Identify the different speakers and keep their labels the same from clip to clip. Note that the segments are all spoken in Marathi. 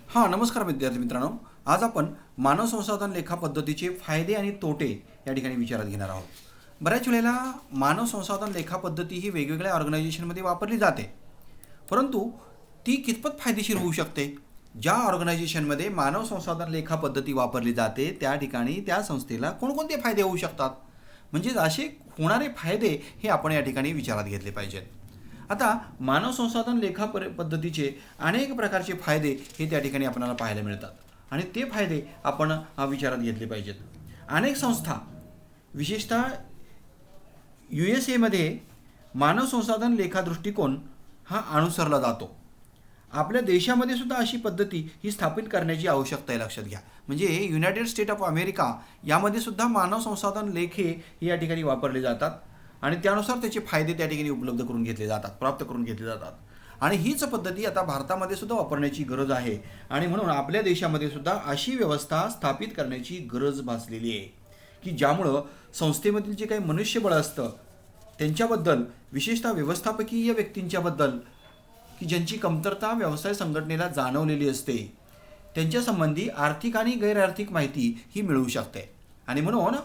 Speaker 1: नमस्कार विद्यार्थी मित्रांनो. आज आपण मानव संसाधन लेखा पद्धतीचे फायदे आणि तोटे या ठिकाणी विचारात घेणार आहोत. बऱ्याच वेळेला मानव संसाधन लेखा पद्धती ही वेगवेगळ्या ऑर्गनायझेशनमध्ये वापरली जाते, परंतु ती कितपत फायदेशीर होऊ शकते? ज्या ऑर्गनायझेशनमध्ये मानव संसाधन लेखा पद्धती वापरली जाते त्या ठिकाणी त्या संस्थेला कोणकोणते फायदे होऊ शकतात, म्हणजेच असे होणारे फायदे हे आपण या ठिकाणी विचारात घेतले पाहिजेत. आता मानव संसाधन लेखा पद्धतीचे अनेक प्रकारचे फायदे हे त्या ठिकाणी आपल्याला पाहायला मिळतात आणि ते फायदे आपण विचारात घेतले पाहिजेत. अनेक संस्था विशेषतः USA मानव संसाधन लेखा दृष्टिकोन हा अनुसरला जातो. आपल्या देशामध्ये सुद्धा अशी पद्धती ही स्थापित करण्याची आवश्यकता आहे, लक्षात घ्या. म्हणजे युनायटेड स्टेट ऑफ अमेरिका यामध्ये सुद्धा मानव संसाधन लेखे हे या ठिकाणी वापरले जातात आणि त्यानुसार त्याचे फायदे त्या ठिकाणी उपलब्ध करून घेतले जातात, प्राप्त करून घेतले जातात. आणि हीच पद्धती आता भारतामध्ये सुद्धा वापरण्याची गरज आहे आणि म्हणून आपल्या देशामध्ये सुद्धा अशी व्यवस्था स्थापित करण्याची गरज भासलेली आहे की ज्यामुळं संस्थेमधील जे काही मनुष्यबळ असतं त्यांच्याबद्दल, विशेषतः व्यवस्थापकीय व्यक्तींच्याबद्दल की ज्यांची कमतरता व्यवसाय संघटनेला जाणवलेली असते, त्यांच्यासंबंधी आर्थिक आणि गैरआर्थिक माहिती ही मिळू शकते. आणि म्हणून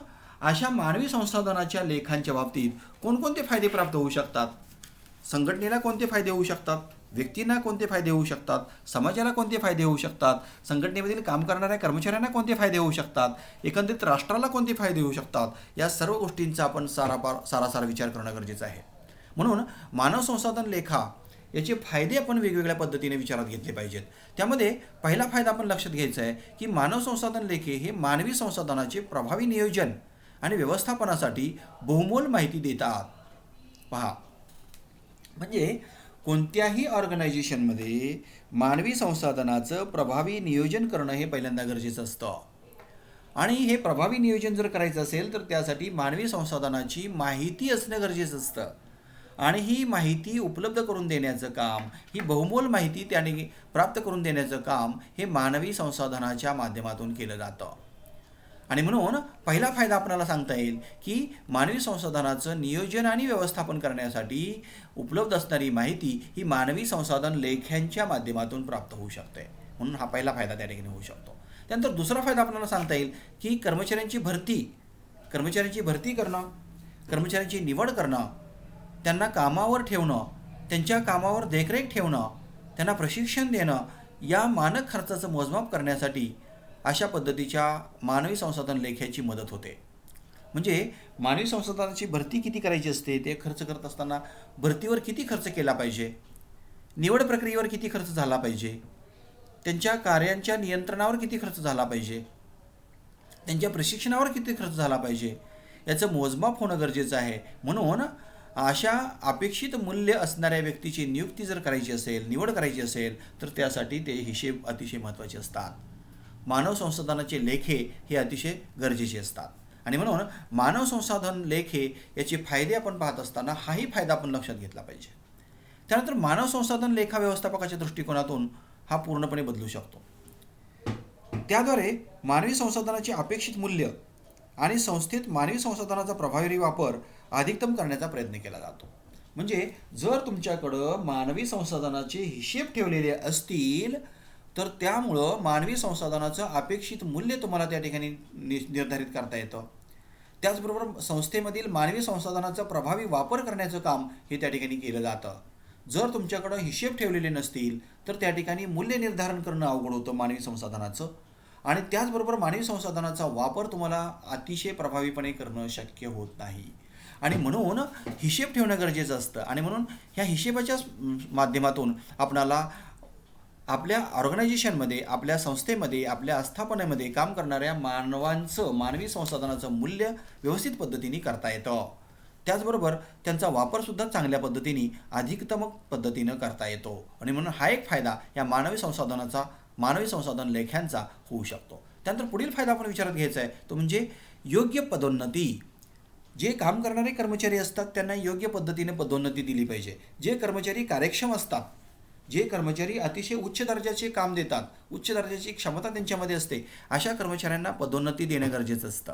Speaker 1: अशा मानवी संसाधनाच्या लेखांच्या बाबतीत कोणकोणते फायदे प्राप्त होऊ शकतात? संघटनेला कोणते फायदे होऊ शकतात? व्यक्तींना कोणते फायदे होऊ शकतात? समाजाला कोणते फायदे होऊ शकतात? संघटनेमधील काम करणाऱ्या कर्मचाऱ्यांना कोणते फायदे होऊ शकतात? एकंदरीत राष्ट्राला कोणते फायदे होऊ शकतात? या सर्व गोष्टींचा आपण सारासार विचार करणं गरजेचं आहे. म्हणून मानव संसाधन लेखा याचे फायदे आपण वेगवेगळ्या पद्धतीने विचारात घेतले पाहिजेत. त्यामध्ये पहिला फायदा आपण लक्षात घ्यायचा आहे की मानव संसाधन लेखे हे मानवी संसाधनाचे प्रभावी नियोजन आणि व्यवस्थापनासाठी बहुमोल माहिती देतात. पहा, म्हणजे कोणत्याही ऑर्गनायझेशनमध्ये मानवी संसाधनाचं प्रभावी नियोजन करणं हे पहिल्यांदा गरजेचं असतं आणि हे प्रभावी नियोजन जर करायचं असेल तर त्यासाठी मानवी संसाधनाची माहिती असणं गरजेचं असतं आणि ही माहिती उपलब्ध करून देण्याचं काम, ही बहुमोल माहिती त्याने प्राप्त करून देण्याचं काम हे मानवी संसाधनाच्या माध्यमातून केलं जातं. आणि म्हणून पहिला फायदा आपल्याला सांगता येईल की मानवी संसाधनाचं नियोजन आणि व्यवस्थापन करण्यासाठी उपलब्ध असणारी माहिती ही मानवी संसाधन लेख्यांच्या माध्यमातून प्राप्त होऊ शकते. म्हणून हा पहिला फायदा त्या ठिकाणी होऊ शकतो. त्यानंतर दुसरा फायदा आपल्याला सांगता येईल की कर्मचाऱ्यांची भरती करणं, कर्मचाऱ्यांची निवड करणं, त्यांना कामावर ठेवणं, त्यांच्या कामावर देखरेख ठेवणं, त्यांना प्रशिक्षण देणं, या मानक खर्चाचं मोजमाप करण्यासाठी अशा पद्धतीच्या मानवी संसाधन लेख्याची मदत होते. म्हणजे मानवी संसाधनाची भरती किती करायची असते, ते खर्च करत असताना भरतीवर किती खर्च केला पाहिजे, निवड प्रक्रियेवर किती खर्च झाला पाहिजे, त्यांच्या कार्यांच्या नियंत्रणावर किती खर्च झाला पाहिजे, त्यांच्या प्रशिक्षणावर किती खर्च झाला पाहिजे, याचं मोजमाप होणं गरजेचं आहे. म्हणून अशा अपेक्षित मूल्य असणाऱ्या व्यक्तीची नियुक्ती जर करायची असेल, निवड करायची असेल तर त्यासाठी ते हिशेब अतिशय महत्त्वाचे असतात. मानव संसाधनाचे लेखे हे अतिशय गरजेचे असतात आणि म्हणून मानव संसाधन लेखे याचे फायदे आपण पाहत असताना हाही फायदा आपण लक्षात घेतला पाहिजे. त्यानंतर मानव संसाधन लेखा व्यवस्थापकाच्या दृष्टिकोनातून हा पूर्णपणे बदलू शकतो. त्याद्वारे मानवी संसाधनाचे अपेक्षित मूल्य आणि संस्थेत मानवी संसाधनाचा प्रभावी वापर अधिकतम करण्याचा प्रयत्न केला जातो. म्हणजे जर तुमच्याकडं मानवी संसाधनाचे हिशेब ठेवलेले असतील तर त्यामुळं मानवी संसाधनाचं अपेक्षित मूल्य तुम्हाला त्या ठिकाणी निर्धारित करता येतं. त्याचबरोबर संस्थेमधील मानवी संसाधनाचा प्रभावी वापर करण्याचं काम हे त्या ठिकाणी केलं जातं. जर तुमच्याकडं हिशेब ठेवलेले नसतील तर त्या ठिकाणी मूल्य निर्धारण करणं अवघड होतं मानवी संसाधनाचं आणि त्याचबरोबर मानवी संसाधनाचा वापर तुम्हाला अतिशय प्रभावीपणे करणं शक्य होत नाही आणि म्हणून हिशेब ठेवणं गरजेचं असतं. आणि म्हणून ह्या हिशेबाच्या माध्यमातून आपणाला आपल्या ऑर्गनायझेशनमध्ये, आपल्या संस्थेमध्ये, आपल्या आस्थापनेमध्ये काम करणाऱ्या मानवी संसाधनाचं मूल्य व्यवस्थित पद्धतीने करता येतं. त्याचबरोबर त्यांचा वापरसुद्धा चांगल्या पद्धतीने, अधिकतम पद्धतीनं करता येतो आणि म्हणून हा एक फायदा या मानवी संसाधन लेख्यांचा होऊ शकतो. त्यानंतर पुढील फायदा आपण विचारात घ्यायचा आहे तो म्हणजे योग्य पदोन्नती. जे काम करणारे कर्मचारी असतात त्यांना योग्य पद्धतीने पदोन्नती दिली पाहिजे. जे कर्मचारी कार्यक्षम असतात, जे कर्मचारी अतिशय उच्च दर्जाचे काम देतात, उच्च दर्जाची क्षमता त्यांच्यामध्ये असते, अशा कर्मचाऱ्यांना पदोन्नती देणं गरजेचं असतं.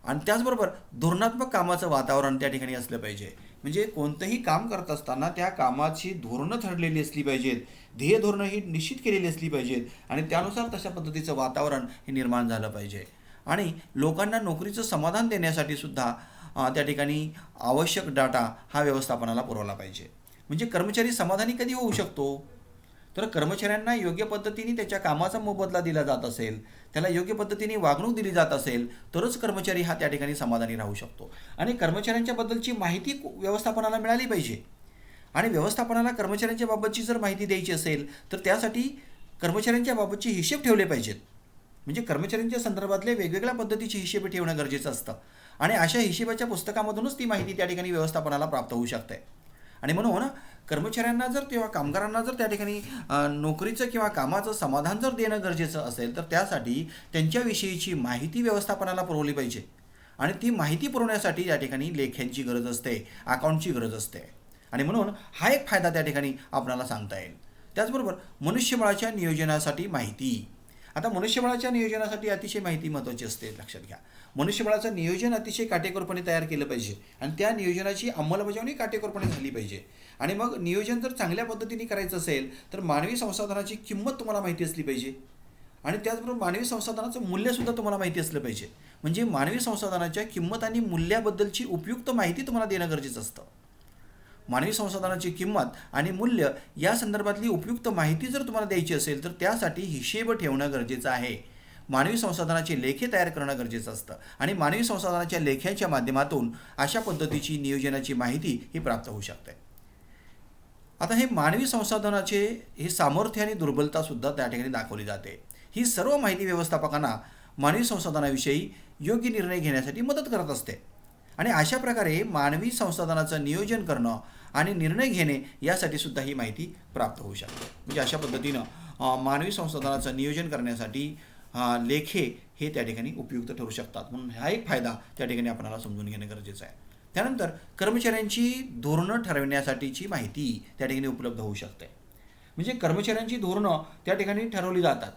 Speaker 1: आणि त्याचबरोबर धोरणात्मक कामाचं वातावरण त्या ठिकाणी असलं पाहिजे म्हणजे कोणतंही काम करत असताना त्या कामाची धोरणं ठरलेली असली पाहिजेत, ध्येय धोरणं ही निश्चित केलेली असली पाहिजेत आणि त्यानुसार तशा पद्धतीचं वातावरण हे निर्माण झालं पाहिजे. आणि लोकांना नोकरीचं समाधान देण्यासाठी सुद्धा त्या ठिकाणी आवश्यक डाटा हा व्यवस्थापनाला पुरवला पाहिजे. म्हणजे कर्मचारी समाधानी कधी होऊ शकतो? तर कर्मचाऱ्यांना योग्य पद्धतीने त्याच्या कामाचा मोबदला दिला जात असेल, त्याला योग्य पद्धतीने वागणूक दिली जात असेल, तरच कर्मचारी हा त्या ठिकाणी समाधानी राहू शकतो. आणि कर्मचाऱ्यांच्या बद्दलची माहिती व्यवस्थापनाला मिळाली पाहिजे. आणि व्यवस्थापनाला कर्मचाऱ्यांच्या बाबतची जर माहिती द्यायची असेल तर त्यासाठी कर्मचाऱ्यांच्या बाबतचे हिशेब ठेवले पाहिजेत. म्हणजे कर्मचाऱ्यांच्या संदर्भातले वेगवेगळ्या पद्धतीचे हिशेब ठेवणं गरजेचं असतं आणि अशा हिशेबाच्या पुस्तकामधूनच ती माहिती त्या ठिकाणी व्यवस्थापनाला प्राप्त होऊ शकते. आणि म्हणून कर्मचाऱ्यांना जर किंवा कामगारांना जर त्या ठिकाणी नोकरीचं किंवा कामाचं समाधान जर देणं गरजेचं असेल तर त्यासाठी त्यांच्याविषयीची माहिती व्यवस्थापनाला पुरवली पाहिजे. आणि ती माहिती पुरवण्यासाठी या ठिकाणी लेख्यांची गरज असते, अकाउंटची गरज असते. आणि म्हणून हा एक फायदा त्या ठिकाणी आपल्याला सांगता येईल. त्याचबरोबर मनुष्यबळाच्या नियोजनासाठी माहिती. आता मनुष्यबळाच्या नियोजनासाठी अतिशय माहिती महत्त्वाची असते, लक्षात घ्या. मनुष्यबळाचं नियोजन अतिशय काटेकोरपणे तयार केलं पाहिजे आणि त्या नियोजनाची अंमलबजावणी काटेकोरपणे झाली पाहिजे. आणि मग नियोजन जर चांगल्या पद्धतीने करायचं असेल तर मानवी संसाधनाची किंमत तुम्हाला माहिती असली पाहिजे आणि त्याचबरोबर मानवी संसाधनाचं मूल्यसुद्धा तुम्हाला माहिती असलं पाहिजे. म्हणजे मानवी संसाधनाच्या किंमत आणि मूल्याबद्दलची उपयुक्त माहिती तुम्हाला देणं गरजेचं असतं. मानवी संसाधनाची किंमत आणि मूल्य या संदर्भातली उपयुक्त माहिती जर तुम्हाला द्यायची असेल तर त्यासाठी हिशेब ठेवणं गरजेचं आहे. मानवी संसाधनाचे लेखे तयार करणं गरजेचं असतं आणि मानवी संसाधनाच्या लेख्याच्या माध्यमातून अशा पद्धतीची नियोजनाची माहिती ही प्राप्त होऊ शकते. आता हे मानवी संसाधनाचे हे सामर्थ्य आणि दुर्बलतासुद्धा त्या ठिकाणी दाखवली जाते. ही सर्व माहिती व्यवस्थापकांना मानवी संसाधनाविषयी योग्य निर्णय घेण्यासाठी मदत करत असते. आणि अशा प्रकारे मानवी संसाधनाचं नियोजन करणं आणि निर्णय घेणे यासाठी सुद्धा ही माहिती प्राप्त होऊ शकते. म्हणजे अशा पद्धतीनं मानवी संसाधनाचं नियोजन करण्यासाठी लेखे हे त्या ठिकाणी उपयुक्त ठरू शकतात. म्हणून हा एक फायदा त्या ठिकाणी आपल्याला समजून घेणं गरजेचं आहे. त्यानंतर कर्मचाऱ्यांची धोरणं ठरविण्यासाठीची माहिती त्या ठिकाणी उपलब्ध होऊ शकते. म्हणजे कर्मचाऱ्यांची धोरणं त्या ठिकाणी ठरवली जातात.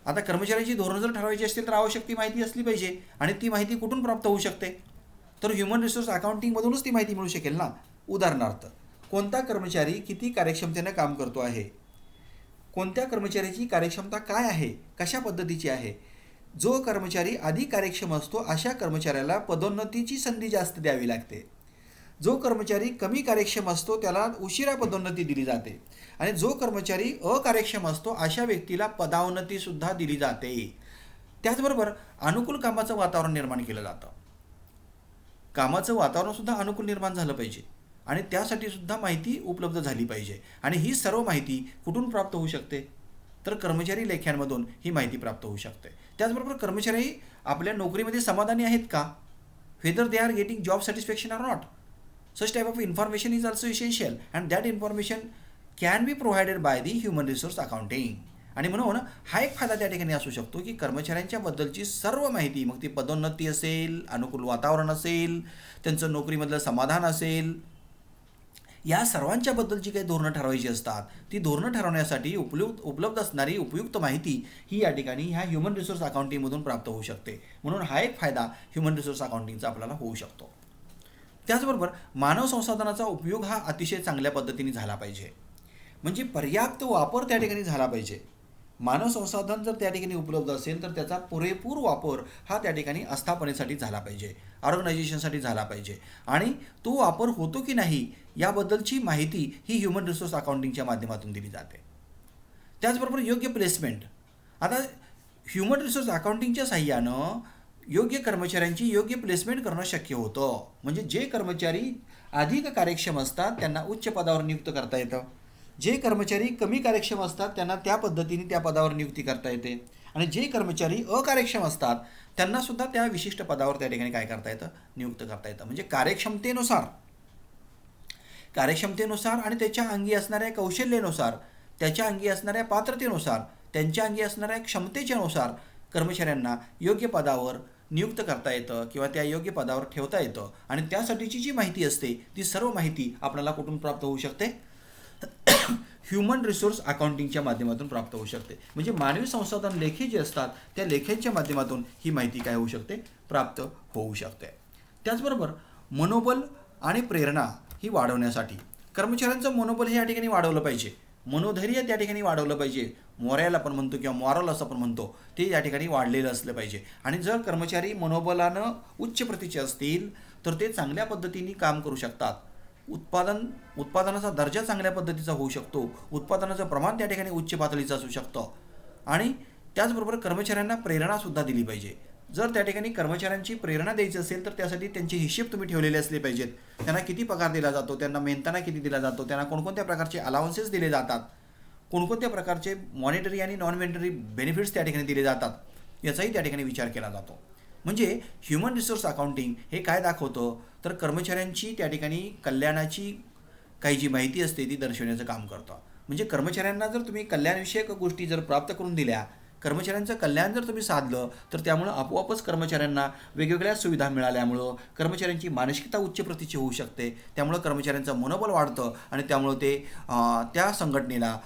Speaker 1: आता कर्मचाऱ्यांची धोरणं जर ठरवायची असतील तर आवश्यक ती माहिती असली पाहिजे आणि ती माहिती कुठून प्राप्त होऊ शकते? तर ह्युमन रिसोर्स अकाउंटिंगमधूनच ती माहिती मिळू शकेल ना. उदाहरणार्थ, कोणता कर्मचारी किती कार्यक्षमतेनं काम करतो आहे, कोणत्या कर्मचाऱ्याची कार्यक्षमता काय आहे, कशा पद्धतीची आहे. जो कर्मचारी अधिक कार्यक्षम असतो अशा कर्मचाऱ्याला पदोन्नतीची संधी जास्त द्यावी लागते. जो कर्मचारी कमी कार्यक्षम असतो त्याला उशिरा पदोन्नती दिली जाते आणि जो कर्मचारी अकार्यक्षम असतो अशा व्यक्तीला पदोन्नतीसुद्धा दिली जाते. त्याचबरोबर अनुकूल कामाचं वातावरण निर्माण केलं जातं. कामाचं वातावरणसुद्धा अनुकूल निर्माण झालं पाहिजे आणि त्यासाठी सुद्धा माहिती उपलब्ध झाली पाहिजे. आणि ही सर्व माहिती कुठून प्राप्त होऊ शकते? तर कर्मचारी लेख्यांमधून ही माहिती प्राप्त होऊ शकते. त्याचबरोबर कर्मचारी आपल्या नोकरीमध्ये समाधानी आहेत का? whether they are getting job satisfaction or not. Such type of information is also essential and that information can be provided by the human resource accounting. आणि म्हणून हा एक फायदा त्या ठिकाणी असू शकतो की कर्मचाऱ्यांच्या बद्दलची सर्व माहिती, मग ती पदोन्नती असेल, अनुकूल वातावरण असेल, त्यांचं नोकरीमधलं समाधान असेल, या सर्वांच्या बद्दलची काही धोरणं ठरवायची असतात. ती धोरणं ठरवण्यासाठी उपलब्ध असणारी उपयुक्त माहिती ही या ठिकाणी ह्या ह्युमन रिसोर्स अकाउंटिंगमधून प्राप्त होऊ शकते. म्हणून हा एक फायदा ह्युमन रिसोर्स अकाउंटिंगचा आपल्याला होऊ शकतो. त्याचबरोबर मानव संसाधनाचा उपयोग हा अतिशय चांगल्या पद्धतीने झाला पाहिजे. म्हणजे पर्याप्त वापर त्या ठिकाणी झाला पाहिजे. मानव संसाधन जर त्या ठिकाणी उपलब्ध असेल तर त्याचा पुरेपूर वापर हा त्या ठिकाणी आस्थापनेसाठी झाला पाहिजे, ऑर्गनायझेशनसाठी झाला पाहिजे आणि तो वापर होतो की नाही याबद्दलची माहिती ही ह्युमन रिसोर्स अकाउंटिंगच्या माध्यमातून दिली जाते. त्याचबरोबर योग्य प्लेसमेंट. आता ह्युमन रिसोर्स अकाउंटिंगच्या साहाय्यानं योग्य कर्मचाऱ्यांची योग्य प्लेसमेंट करणं शक्य होतं. म्हणजे जे कर्मचारी अधिक कार्यक्षम असतात त्यांना उच्च पदावर नियुक्त करता येतं. जे कर्मचारी कमी कार्यक्षम असतात त्यांना त्या पद्धतीने त्या पदावर नियुक्ती करता येते आणि जे कर्मचारी अकार्यक्षम असतात त्यांनासुद्धा त्या विशिष्ट पदावर त्या ठिकाणी काय करता येतं? नियुक्त करता येतं. म्हणजे कार्यक्षमतेनुसार आणि त्याच्या अंगी असणाऱ्या कौशल्यानुसार, त्याच्या अंगी असणाऱ्या पात्रतेनुसार, त्यांच्या अंगी असणाऱ्या क्षमतेच्यानुसार कर्मचाऱ्यांना योग्य पदावर नियुक्त करता येतं किंवा त्या योग्य पदावर ठेवता येतं. आणि त्यासाठीची जी माहिती असते ती सर्व माहिती आपल्याला कुठून प्राप्त होऊ शकते? ह्युमन रिसोर्स अकाउंटिंगच्या माध्यमातून प्राप्त होऊ शकते. म्हणजे मानवी संसाधन लेखे जे असतात त्या लेख्यांच्या माध्यमातून ही माहिती काय होऊ शकते? प्राप्त होऊ शकते. त्याचबरोबर मनोबल आणि प्रेरणा ही वाढवण्यासाठी कर्मचाऱ्यांचं मनोबल हे या ठिकाणी वाढवलं पाहिजे, मनोधैर्य त्या ठिकाणी वाढवलं पाहिजे, मोरॅल आपण म्हणतो किंवा मॉरल असं आपण म्हणतो ते या ठिकाणी वाढलेलं असलं पाहिजे. आणि जर कर्मचारी मनोबलानं उच्च प्रतीचे असतील तर ते चांगल्या पद्धतीने काम करू शकतात. उत्पादनाचा दर्जा चांगल्या पद्धतीचा होऊ शकतो, उत्पादनाचं प्रमाण त्या ठिकाणी उच्च पातळीचं असू शकतं. आणि त्याचबरोबर कर्मचाऱ्यांना प्रेरणासुद्धा दिली पाहिजे. जर त्या ठिकाणी कर्मचाऱ्यांची प्रेरणा द्यायची असेल तर त्यासाठी त्यांचे हिशेब तुम्ही ठेवलेले असले पाहिजेत. त्यांना किती पगार दिला जातो, त्यांना मेहनताना किती दिला जातो, त्यांना कोणकोणत्या प्रकारचे अलाउन्सेस दिले जातात, कोणकोणत्या प्रकारचे मॉनिटरी आणि नॉन मॉनिटरी बेनिफिट्स त्या ठिकाणी दिले जातात, याचाही त्या ठिकाणी विचार केला जातो. म्हणजे ह्युमन रिसोर्स अकाउंटिंग हे काय दाखवतं तर कर्मचाऱ्यांची त्या ठिकाणी कल्याणाची काही जी माहिती असते ती दर्शवण्याचं काम करतं. म्हणजे कर्मचाऱ्यांना जर तुम्ही कल्याणविषयक गोष्टी जर प्राप्त करून दिल्या, कर्मचाऱ्यांचं कल्याण जर तुम्ही साधलं तर त्यामुळं आपोआपच कर्मचाऱ्यांना वेगवेगळ्या सुविधा मिळाल्यामुळं कर्मचाऱ्यांची मानसिकता उच्च प्रतीची होऊ शकते. त्यामुळं कर्मचाऱ्यांचं मनोबल वाढतं आणि त्यामुळं ते त्या संघटनेला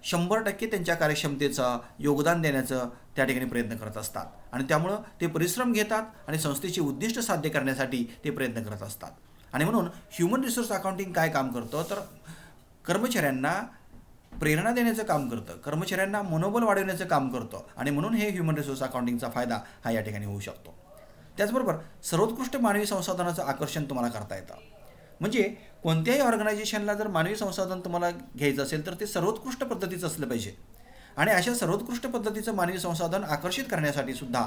Speaker 1: 100% त्यांच्या कार्यक्षमतेचं योगदान देण्याचं त्या ठिकाणी प्रयत्न करत असतात. आणि त्यामुळं ते परिश्रम घेतात आणि संस्थेची उद्दिष्ट साध्य करण्यासाठी ते प्रयत्न करत असतात. आणि म्हणून ह्युमन रिसोर्स अकाउंटिंग काय काम करतं तर कर्मचाऱ्यांना प्रेरणा देण्याचं काम करतं, कर्मचाऱ्यांना मनोबल वाढवण्याचं काम करतं. आणि म्हणून हे ह्युमन रिसोर्स अकाउंटिंगचा फायदा हा या ठिकाणी होऊ शकतो. त्याचबरोबर सर्वोत्कृष्ट मानवी संसाधनाचं आकर्षण तुम्हाला करता येतं. म्हणजे कोणत्याही ऑर्गनायझेशनला जर मानवी संसाधन तुम्हाला घ्यायचं असेल तर ते सर्वोत्कृष्ट पद्धतीचं असलं पाहिजे. आणि अशा सर्वोत्कृष्ट पद्धतीचं मानवी संसाधन आकर्षित करण्यासाठी सुद्धा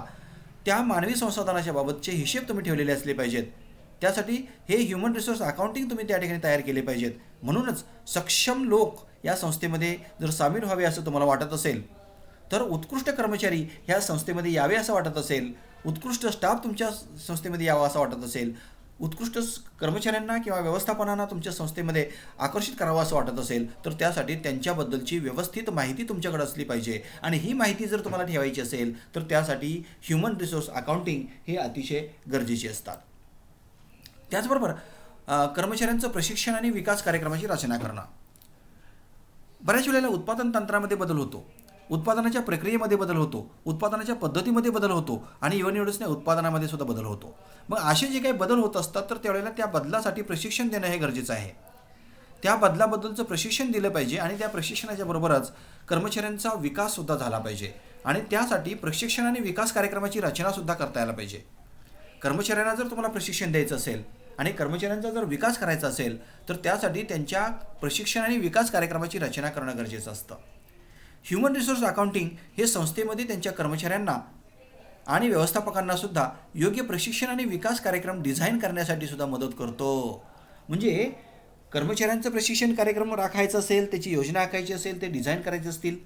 Speaker 1: त्या मानवी संसाधनाच्या बाबतचे हिशेब तुम्ही ठेवलेले असले पाहिजेत. त्यासाठी हे ह्युमन रिसोर्स अकाउंटिंग तुम्ही त्या ठिकाणी तयार केले पाहिजेत. म्हणूनच सक्षम लोक या संस्थेमध्ये जर सामील व्हावे असं तुम्हाला वाटत असेल तर उत्कृष्ट कर्मचारी ह्या संस्थेमध्ये यावे असं वाटत असेल, उत्कृष्ट स्टाफ तुमच्या संस्थेमध्ये यावा असं वाटत असेल, उत्कृष्ट कर्मचाऱ्यांना किंवा व्यवस्थापनांना तुमच्या संस्थेमध्ये आकर्षित करावं असं वाटत असेल तर त्यासाठी त्यांच्याबद्दलची व्यवस्थित माहिती तुमच्याकडे असली पाहिजे. आणि ही माहिती जर तुम्हाला ठेवायची असेल तर त्यासाठी ह्युमन रिसोर्स अकाउंटिंग हे अतिशय गरजेचे असतात. त्याचबरोबर कर्मचाऱ्यांचं प्रशिक्षण आणि विकास कार्यक्रमाची रचना करणं. बऱ्याच वेळेला उत्पादन तंत्रामध्ये बदल होतो, उत्पादनाच्या प्रक्रियेमध्ये बदल होतो, उत्पादनाच्या पद्धतीमध्ये बदल होतो आणि इव्हन एवढंच नाही उत्पादनामध्ये सुद्धा बदल होतो. मग असे जे काही बदल होत असतात तर त्यावेळेला त्या बदलासाठी प्रशिक्षण देणं हे गरजेचं आहे. त्या बदलाबद्दलचं प्रशिक्षण दिलं पाहिजे आणि त्या प्रशिक्षणाच्या बरोबरच कर्मचाऱ्यांचा विकाससुद्धा झाला पाहिजे. आणि त्यासाठी प्रशिक्षण आणि विकास कार्यक्रमाची रचनासुद्धा करता यायला पाहिजे. कर्मचाऱ्यांना जर तुम्हाला प्रशिक्षण द्यायचं असेल आणि कर्मचाऱ्यांचा जर विकास करायचा असेल तर त्यासाठी त्यांच्या प्रशिक्षण आणि विकास कार्यक्रमाची रचना करणं गरजेचं असतं. ह्युमन रिसोर्स अकाउंटिंग हे संस्थेमध्ये त्यांच्या कर्मचाऱ्यांना आणि व्यवस्थापकांना सुद्धा योग्य प्रशिक्षण आणि विकास कार्यक्रम डिझाईन करण्यासाठी सुद्धा मदत करतो. म्हणजे कर्मचाऱ्यांचं प्रशिक्षण कार्यक्रम राखायचं असेल, त्याची योजना आखायची असेल, ते डिझाईन करायचे असतील,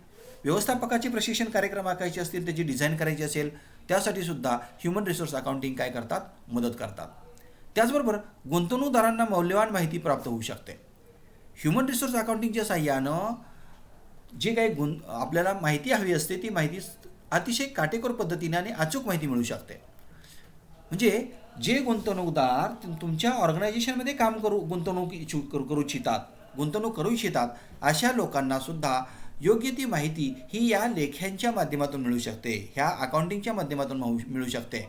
Speaker 1: व्यवस्थापकाचे प्रशिक्षण कार्यक्रम आखायचे असतील, त्याची डिझाईन करायची असेल, त्यासाठी सुद्धा ह्युमन रिसोर्स अकाउंटिंग काय करतात, मदत करतात. त्याचबरोबर गुंतवणूकदारांना मौल्यवान माहिती प्राप्त होऊ शकते. ह्युमन रिसोर्स अकाउंटिंगच्या साहाय्यानं जे काही आपल्याला माहिती हवी असते ती माहिती अतिशय काटेकोर पद्धतीने आणि अचूक माहिती मिळू शकते. म्हणजे जे गुंतवणूकदार तुमच्या ऑर्गनायझेशनमध्ये गुंतवणूक करू इच्छितात अशा लोकांना सुद्धा योग्य ती माहिती ही या लेख्यांच्या माध्यमातून मिळू शकते, ह्या अकाउंटिंगच्या माध्यमातून मिळू शकते.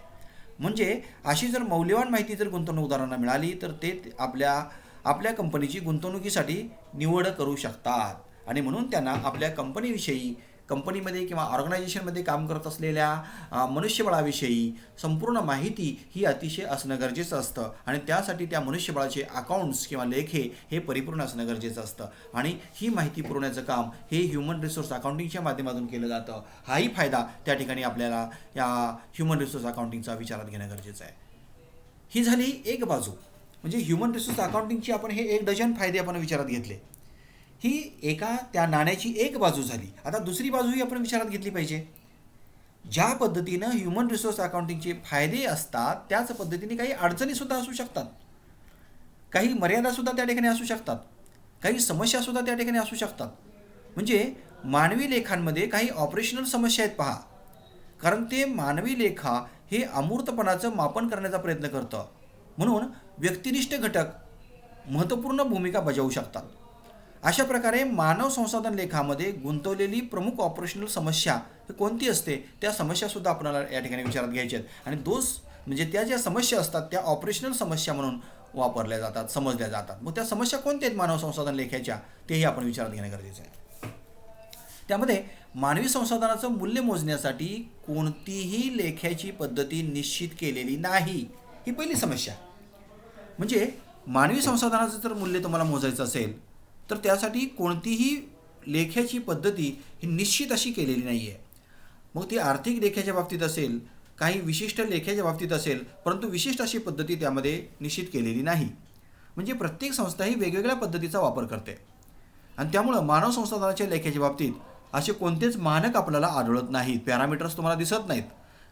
Speaker 1: म्हणजे अशी जर मौल्यवान माहिती जर गुंतवणूकदारांना मिळाली तर ते आपल्या कंपनीची गुंतवणुकीसाठी निवड करू शकतात. आणि म्हणून त्यांना आपल्या कंपनीविषयी, कंपनीमध्ये किंवा ऑर्गनायझेशनमध्ये काम करत असलेल्या मनुष्यबळाविषयी संपूर्ण माहिती ही अतिशय असणं गरजेचं असतं. आणि त्यासाठी त्या मनुष्यबळाचे अकाउंट्स किंवा लेखे हे परिपूर्ण असणं गरजेचं असतं. आणि ही माहिती पुरवण्याचं काम हे ह्युमन रिसोर्स अकाउंटिंगच्या माध्यमातून केलं जातं. हाही फायदा त्या ठिकाणी आपल्याला या ह्युमन रिसोर्स अकाउंटिंगचा विचारात घेणं गरजेचं आहे. ही झाली एक बाजू. म्हणजे ह्युमन रिसोर्स अकाउंटिंगची आपण हे 1 डझन फायदे आपण विचारात घेतले. ही एका त्या नाण्याची एक बाजू झाली. आता दुसरी बाजूही आपण विचारात घेतली पाहिजे. ज्या पद्धतीनं ह्युमन रिसोर्स अकाउंटिंगचे फायदे असतात त्याच पद्धतीने काही अडचणीसुद्धा असू शकतात, काही मर्यादासुद्धा त्या ठिकाणी असू शकतात, काही समस्यासुद्धा त्या ठिकाणी असू शकतात. म्हणजे मानवी लेखांमध्ये काही ऑपरेशनल समस्या आहेत पहा. कारण ते मानवी लेखा हे अमूर्तपणाचं मापन करण्याचा प्रयत्न करतं. म्हणून व्यक्तिनिष्ठ घटक महत्त्वपूर्ण भूमिका बजावू शकतात. अशा प्रकारे मानव संसाधन लेखामध्ये गुंतवलेली प्रमुख ऑपरेशनल समस्या कोणती असते त्या समस्यासुद्धा आपल्याला या ठिकाणी विचारात घ्यायच्या आहेत. आणि म्हणजे त्या ज्या समस्या असतात त्या ऑपरेशनल समस्या म्हणून वापरल्या जातात, समजल्या जातात. मग त्या समस्या कोणत्या आहेत मानव संसाधन लेख्याच्या, तेही आपण विचारात घेणं गरजेचं आहे. त्यामध्ये मानवी संसाधनाचं मूल्य मोजण्यासाठी कोणतीही लेख्याची पद्धती निश्चित केलेली नाही, ही पहिली समस्या. म्हणजे मानवी संसाधनाचं जर मूल्य तुम्हाला मोजायचं असेल तर त्यासाठी कोणतीही लेख्याची पद्धती ही निश्चित अशी केलेली नाही आहे. मग ती आर्थिक लेख्याच्या बाबतीत असेल, काही विशिष्ट लेख्याच्या बाबतीत असेल, परंतु विशिष्ट अशी पद्धती त्यामध्ये निश्चित केलेली नाही. म्हणजे प्रत्येक संस्था ही वेगवेगळ्या पद्धतीचा वापर करते आणि त्यामुळं मानव संसाधनाच्या लेख्याच्या बाबतीत असे कोणतेच मानक आपल्याला आढळत नाहीत, पॅरामीटर्स तुम्हाला दिसत नाहीत.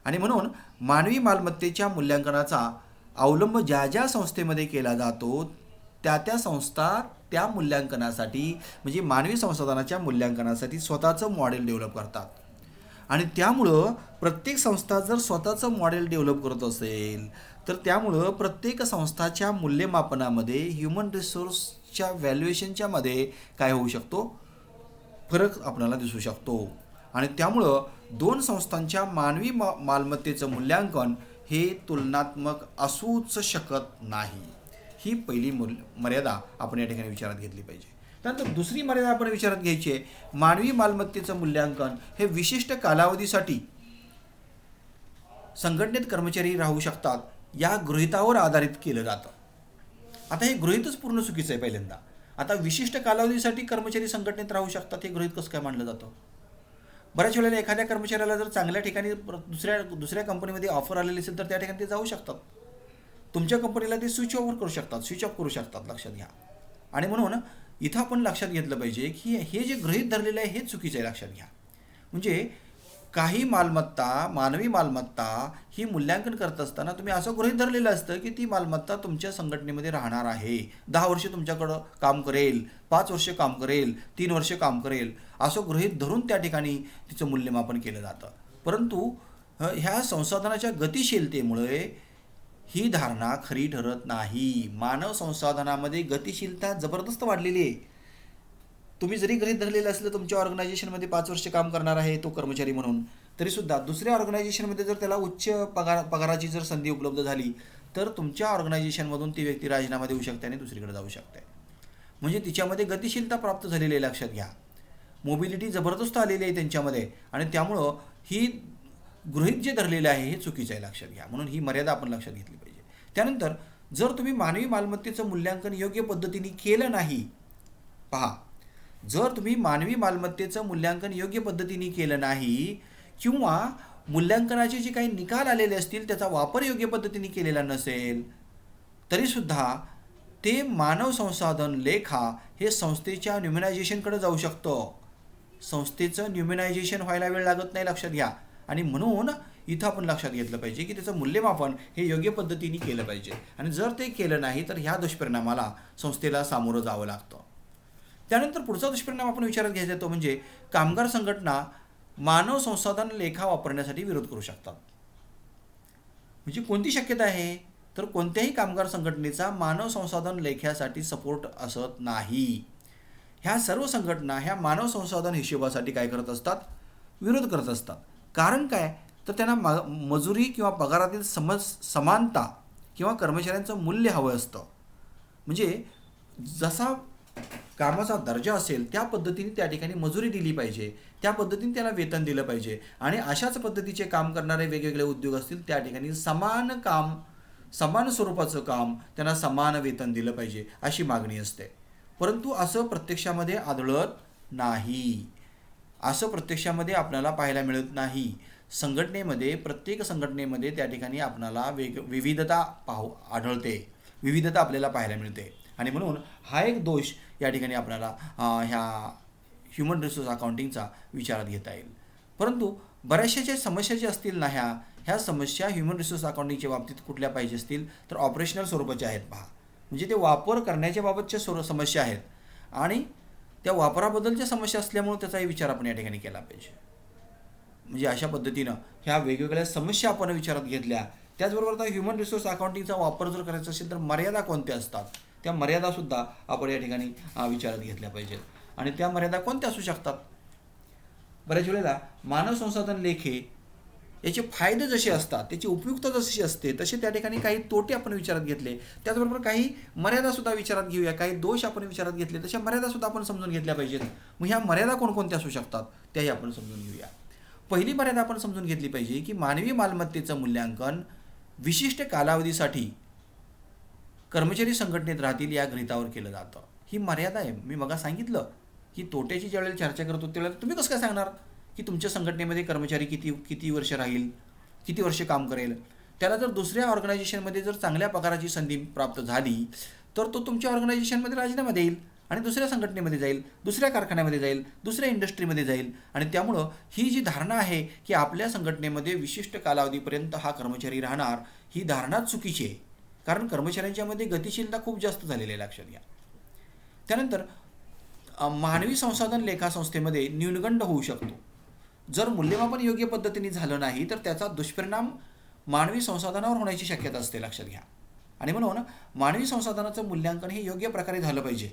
Speaker 1: आणि म्हणून मानवी मालमत्तेच्या मूल्यांकनाचा अवलंब ज्या ज्या संस्थेमध्ये केला जातो त्या संस्था त्या मूल्यांकनासाठी म्हणजे मानवी संसाधनाच्या मूल्यांकनासाठी स्वतःचं मॉडेल डेव्हलप करतात. आणि त्यामुळं प्रत्येक संस्था जर स्वतःचं मॉडेल डेव्हलप करत असेल तर त्यामुळं प्रत्येक संस्थाच्या मूल्यमापनामध्ये ह्युमन रिसोर्सच्या व्हॅल्युएशनच्या मध्ये काय होऊ शकतो, फरक आपल्याला दिसू शकतो. आणि त्यामुळं दोन संस्थांच्या मानवी मालमत्तेचं मूल्यांकन हे तुलनात्मक असूच शकत नाही. ही पहिली मर्यादा आपण या ठिकाणी विचारात घेतली पाहिजे. त्यानंतर दुसरी मर्यादा आपण विचारात घ्यायची आहे, मानवी मालमत्तेचं मूल्यांकन हे विशिष्ट कालावधीसाठी संघटनेत कर्मचारी राहू शकतात या गृहितावर आधारित केलं जातं. आता हे गृहीतच पूर्ण चुकीचं आहे. पहिल्यांदा आता विशिष्ट कालावधीसाठी कर्मचारी संघटनेत राहू शकतात हे गृहीत कसं काय मानलं जातं? बऱ्याच वेळेला एखाद्या कर्मचाऱ्याला जर चांगल्या ठिकाणी दुसऱ्या कंपनीमध्ये ऑफर आलेली असेल तर त्या ठिकाणी ते जाऊ शकतात. तुमच्या कंपनीला ते स्विच ऑफ करू शकतात, लक्षात घ्या. आणि म्हणून इथं आपण लक्षात घेतलं पाहिजे की हे जे गृहीत धरलेलं आहे हे चुकीचं आहे, लक्षात घ्या. म्हणजे काही मानवी मालमत्ता ही मूल्यांकन करत असताना तुम्ही असं गृहीत धरलेलं असतं की ती मालमत्ता तुमच्या संघटनेमध्ये राहणार आहे, 10 वर्ष तुमच्याकडं काम करेल, 5 वर्ष काम करेल, 3 वर्ष काम करेल, असं गृहीत धरून त्या ठिकाणी तिचं मूल्यमापन केलं जातं. परंतु ह्या संसाधनाच्या गतिशीलतेमुळे ही धारणा खरी ठरत नाही. मानव संसाधनामध्ये गतिशीलता जबरदस्त वाढलेली आहे. तुम्ही जरी गृहीत धरलेलं असलं तुमच्या ऑर्गनायझेशनमध्ये 5 वर्ष काम करणार आहे तो कर्मचारी म्हणून, तरीसुद्धा दुसऱ्या ऑर्गनायझेशनमध्ये जर त्याला उच्च पगाराची जर संधी उपलब्ध झाली तर तुमच्या ऑर्गनायझेशनमधून ती व्यक्ती राजीनामा देऊ शकते आणि दुसरीकडे जाऊ शकते. म्हणजे तिच्यामध्ये गतिशीलता प्राप्त झालेली आहे, लक्षात घ्या. मोबिलिटी जबरदस्त आलेली आहे त्यांच्यामध्ये आणि त्यामुळं ही गृहीत जे धरलेलं आहे हे चुकीचं आहे, लक्षात घ्या. म्हणून ही मर्यादा आपण लक्षात घेतली पाहिजे. त्यानंतर जर तुम्ही मानवी मालमत्तेचं मूल्यांकन योग्य पद्धतीने केलं नाही, पहा, जर तुम्ही मानवी मालमत्तेचं मूल्यांकन योग्य पद्धतीने केलं नाही किंवा मूल्यांकनाचे जे काही निकाल आलेले असतील त्याचा वापर योग्य पद्धतीने केलेला नसेल तरीसुद्धा ते मानव संसाधन लेखा हे संस्थेच्या न्यूमनायझेशनकडे जाऊ शकतं. संस्थेचं न्यूमनायझेशन व्हायला वेळ लागत नाही, लक्षात घ्या. आणि म्हणून इथं आपण लक्षात घेतलं पाहिजे की त्याचं मूल्यमापन हे योग्य पद्धतीने केलं पाहिजे. आणि जर ते केलं नाही तर ह्या दुष्परिणामाला संस्थेला सामोरं जावं लागतं. त्यानंतर पुढचा दुष्परिणाम आपण विचारात घ्यायचा तो म्हणजे कामगार संघटना मानव संसाधन लेखा वापरण्यासाठी विरोध करू शकतात. म्हणजे कोणती शक्यता आहे तर कोणत्याही कामगार संघटनेचा मानव संसाधन लेख्यासाठी सपोर्ट असत नाही. ह्या सर्व संघटना ह्या मानव संसाधन हिशोबासाठी काय करत असतात, विरोध करत असतात. कारण काय तर त्यांना मजुरी किंवा पगारातील समानता किंवा कर्मचाऱ्यांचं मूल्य हवं असतं. म्हणजे जसा कामाचा दर्जा असेल त्या पद्धतीने त्या ठिकाणी मजुरी दिली पाहिजे, त्या पद्धतीने त्याला वेतन दिलं पाहिजे. आणि अशाच पद्धतीचे काम करणारे वेगवेगळे उद्योग असतील त्या ठिकाणी समान स्वरूपाचं काम त्यांना समान वेतन दिलं पाहिजे अशी मागणी असते. परंतु असं प्रत्यक्षामध्ये आढळत नाही, असं प्रत्यक्षामध्ये आपल्याला पाहायला मिळत नाही. प्रत्येक संघटनेमध्ये त्या ठिकाणी आपल्याला विविधता आढळते, विविधता आपल्याला पाहायला मिळते. आणि म्हणून हा एक दोष या ठिकाणी आपल्याला ह्या ह्युमन रिसोर्स अकाउंटिंगचा विचारात घेता येईल. परंतु बऱ्याचशा ज्या समस्या ज्या असतील ना ह्या समस्या ह्युमन रिसोर्स अकाउंटिंगच्या बाबतीत कुठल्या पाहिजे असतील तर ऑपरेशनल स्वरूपाच्या आहेत. पहा, म्हणजे ते वापर करण्याच्या बाबतच्या समस्या आहेत आणि त्या वापराबद्दलच्या समस्या असल्यामुळे त्याचाही विचार आपण या ठिकाणी केला पाहिजे. म्हणजे अशा पद्धतीनं ह्या वेगवेगळ्या समस्या आपण विचारात घेतल्या. त्याचबरोबर आता ह्युमन रिसोर्स अकाउंटिंगचा वापर जर करायचा असेल तर मर्यादा कोणत्या असतात त्या मर्यादासुद्धा आपण या ठिकाणी विचारात घेतल्या पाहिजेत. आणि त्या मर्यादा कोणत्या असू शकतात? बऱ्याच वेळेला मानव संसाधन लेखे याचे फायदे जसे असतात, त्याची उपयुक्तता जशी असते, तसे त्या ठिकाणी काही तोटे आपण विचारात घेतले. त्याचबरोबर काही मर्यादासुद्धा विचारात घेऊया, काही दोष आपण विचारात घेतले, तशा मर्यादासुद्धा आपण समजून घेतल्या पाहिजेत. मग ह्या मर्यादा कोणकोणत्या असू शकतात त्याही आपण समजून घेऊया. पहिली मर्यादा आपण समजून घेतली पाहिजे की मानवी मालमत्तेचं मूल्यांकन विशिष्ट कालावधीसाठी कर्मचारी संघटनेत राहतील या गृहितावर केलं जातं. ही मर्यादा आहे. मी मग सांगितलं की तोट्याची ज्यावेळेला चर्चा करतो त्यावेळेला तुम्ही कसं काय सांगणार की तुमच्या संघटनेमध्ये कर्मचारी किती वर्ष राहील, किती वर्ष काम करेल. त्याला जर दुसऱ्या ऑर्गनायझेशनमध्ये जर चांगल्या पगाराची संधी प्राप्त झाली तर तो तुमच्या ऑर्गनायझेशनमध्ये राजीनामा देईल आणि दुसऱ्या संघटनेमध्ये जाईल, दुसऱ्या कारखान्यामध्ये जाईल, दुसऱ्या इंडस्ट्रीमध्ये जाईल. आणि त्यामुळं ही जी धारणा आहे की आपल्या संघटनेमध्ये विशिष्ट कालावधीपर्यंत हा कर्मचारी राहणार, ही धारणा चुकीची आहे. कारण कर्मचाऱ्यांच्यामध्ये गतिशीलता खूप जास्त झालेली आहे, लक्षात घ्या. त्यानंतर मानवी संसाधन लेखा संस्थेमध्ये न्यूनगंड होऊ शकतो. जर मूल्यमापन योग्य पद्धतीने झालं नाही तर त्याचा दुष्परिणाम मानवी संसाधनावर होण्याची शक्यता असते, लक्षात घ्या. आणि म्हणून मानवी संसाधनाचं मूल्यांकन हे योग्य प्रकारे झालं पाहिजे.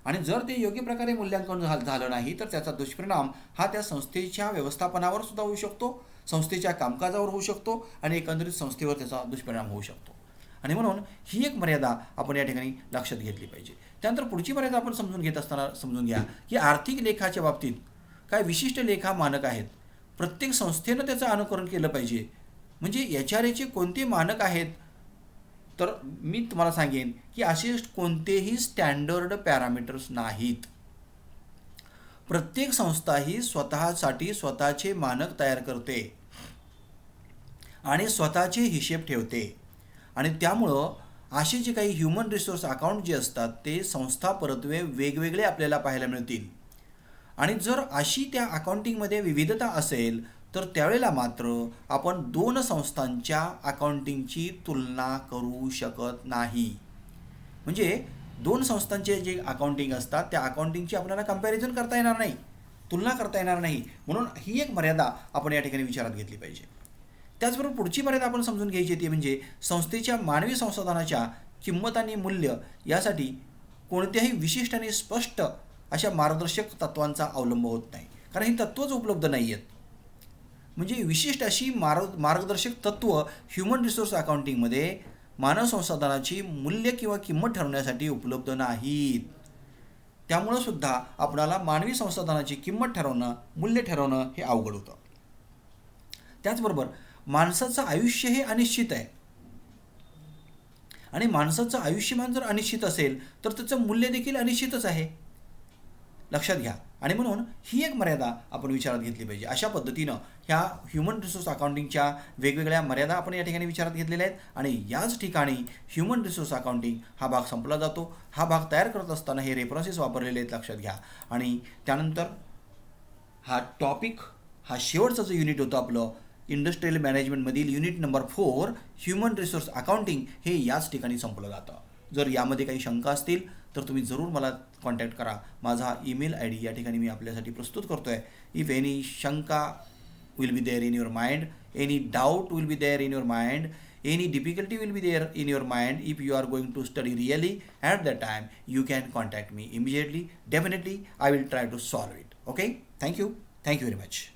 Speaker 1: आणि जर ते योग्य प्रकारे मूल्यांकन झालं नाही तर त्याचा दुष्परिणाम हा त्या संस्थेच्या व्यवस्थापनावर सुद्धा होऊ शकतो, संस्थेच्या कामकाजावर होऊ शकतो आणि एकंदरीत संस्थेवर त्याचा दुष्परिणाम होऊ शकतो. आणि म्हणून ही एक मर्यादा आपण या ठिकाणी लक्षात घेतली पाहिजे. त्यानंतर पुढची मर्यादा आपण समजून घेत असताना समजून घ्या की आर्थिक लेखाच्या बाबतीत काय विशिष्ट लेखा मानक आहेत. प्रत्येक संस्थेनं त्याचं अनुकरण केलं पाहिजे. म्हणजे याचे कोणते मानक आहेत तर मी तुम्हाला सांगेन की असे कोणतेही स्टँडर्ड पॅरामीटर्स नाहीत. प्रत्येक संस्था ही स्वतःसाठी स्वतःचे मानक तयार करते आणि स्वतःचे हिशेब ठेवते. आणि त्यामुळं असे जे काही ह्युमन रिसोर्स अकाउंट जे असतात ते संस्था परत्वे वेगवेगळे आपल्याला पाहायला मिळतील. आणि जर अशी त्या अकाउंटिंगमध्ये विविधता असेल तर त्यावेळेला मात्र आपण दोन संस्थांच्या अकाउंटिंगची तुलना करू शकत नाही. म्हणजे दोन संस्थांचे जे अकाउंटिंग असतात त्या अकाउंटिंगची आपल्याला कंपॅरिझन करता येणार नाही, तुलना करता येणार नाही. म्हणून ही एक मर्यादा आपण या ठिकाणी विचारात घेतली पाहिजे. त्याचबरोबर पुढची मर्यादा आपण समजून घ्यायची ती म्हणजे संस्थेच्या मानवी संसाधनाच्या किंमत आणि मूल्य यासाठी कोणत्याही विशिष्ट आणि स्पष्ट अशा मार्गदर्शक तत्वांचा अवलंब होत नाही. कारण ही तत्त्वच उपलब्ध नाही आहेत. म्हणजे विशिष्ट अशी मार्गदर्शक तत्त्व ह्युमन रिसोर्स अकाउंटिंगमध्ये मानव संसाधनाची मूल्य किंवा किंमत ठरवण्यासाठी उपलब्ध नाहीत. त्यामुळं सुद्धा आपणाला मानवी संसाधनाची किंमत ठरवणं, मूल्य ठरवणं हे अवघड होतं. त्याचबरोबर माणसाचं आयुष्य हे अनिश्चित आहे आणि माणसाचं आयुष्यमान जर अनिश्चित असेल तर त्याचं मूल्य देखील अनिश्चितच आहे, लक्षात घ्या. आणि म्हणून ही एक मर्यादा आपण विचारात घेतली पाहिजे. अशा पद्धतीनं ह्या ह्युमन रिसोर्स अकाउंटिंगच्या वेगवेगळ्या मर्यादा आपण या ठिकाणी विचारात घेतलेल्या आहेत. आणि याच ठिकाणी ह्युमन रिसोर्स अकाउंटिंग हा भाग संपला जातो. हा भाग तयार करत असताना हे रेफरन्सेस वापरलेले आहेत, लक्षात घ्या. आणि त्यानंतर हा टॉपिक, हा शेवटचं जो युनिट होतं आपलं इंडस्ट्रियल मॅनेजमेंटमधील unit number 4 human resource accounting हे याच ठिकाणी संपलं जातं. जर यामध्ये काही शंका असतील तर तुम्ही जरूर मला कॉन्टॅक्ट करा. माझा ईमेल आय डी या ठिकाणी मी आपल्यासाठी प्रस्तुत करतो आहे. इफ एनी शंका will be there in your mind, any doubt will be there in your mind, any difficulty will be there in your mind, if you are going to study really at that time, you can contact me immediately. Definitely I will try to solve it. Okay, thank you very much.